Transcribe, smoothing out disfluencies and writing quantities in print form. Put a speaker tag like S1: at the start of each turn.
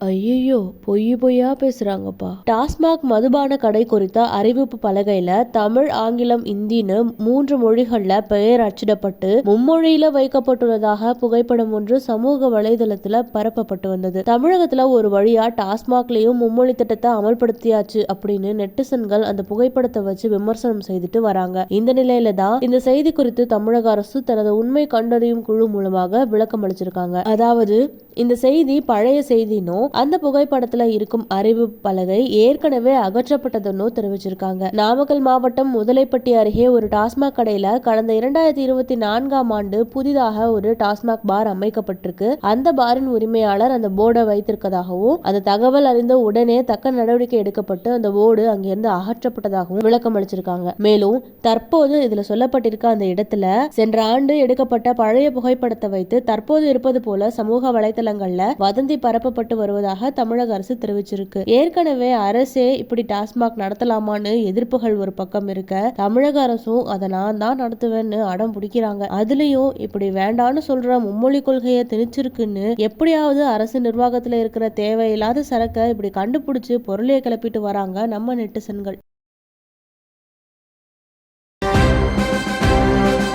S1: ஐயையோ! பொய்யா பேசுறாங்கப்பா. டாஸ்மாக் மதுபான கடை குறித்த அறிவிப்பு பலகையில தமிழ், ஆங்கிலம், இந்தின்னு 3 மொழிகள்ல பெயர் அச்சிடப்பட்டு மும்மொழியில வைக்கப்பட்டுள்ளதாக புகைப்படம் ஒன்று சமூக வலைதளத்துல பரப்பப்பட்டு வந்தது. தமிழகத்துல ஒரு வழியா டாஸ்மாக்லயும் மும்மொழி திட்டத்தை அமல்படுத்தியாச்சு அப்படின்னு நெட்டிசன்கள் அந்த புகைப்படத்தை வச்சு விமர்சனம் செய்துட்டு வராங்க. இந்த நிலையில தான் இந்த செய்தி குறித்து தமிழக அரசு தனது உண்மை கண்டறியும் குழு மூலமாக விளக்கம் அளிச்சிருக்காங்க. அதாவது இந்த செய்தி பழைய செய்தினோ அந்த புகைப்படத்துல இருக்கும் அறிவிப்பு பலகை ஏற்கனவே அகற்றப்பட்டதுன்னு தெரிவிச்சிருக்காங்க. நாமக்கல் மாவட்டம் முதலைப்பட்டி அருகே ஒரு டாஸ்மாக் கடையில கடந்த 2024ஆம் ஆண்டு புதிதாக ஒரு டாஸ்மாக் பார் அமைக்கப்பட்டிருக்கு. அந்த பாரின் உரிமையாளர் அந்த போர்டை வைத்திருக்கதாகவும் அந்த தகவல் அறிந்த உடனே தக்க நடவடிக்கை எடுக்கப்பட்டு அந்த போர்டு அங்கிருந்து அகற்றப்பட்டதாகவும் விளக்கம் அளிச்சிருக்காங்க. மேலும் தற்போது இதுல சொல்லப்பட்டிருக்க அந்த இடத்துல சென்ற ஆண்டு எடுக்கப்பட்ட பழைய புகைப்படத்தை வைத்து தற்போது இருப்பது போல சமூக வலைதளங்கள்ல வதந்தி பரப்பப்பட்டு வருவதாக தமிழக அரசு தெரிவிச்சிருக்கு. ஏற்கனவே அரசே இப்படி டாஸ்மாக் நடத்தலாமான்னு எதிர்ப்புகள் ஒரு பக்கம் இருக்க, தமிழக அரசும் அதை நான் தான் நடத்துவேன்னு அடம் பிடிக்கிறாங்க. அதுலயும் இப்படி வேண்டான்னு சொல்ற மும்மொழி கொள்கையை திணிச்சிருக்குன்னு எப்படியாவது அரசு நிர்வாகத்துல இருக்கிற தேவையில்லாத சரக்கை இப்படி கண்டுபிடிச்சு பொருளையை கிளப்பிட்டு வராங்க நம்ம நெட்டிசன்கள்.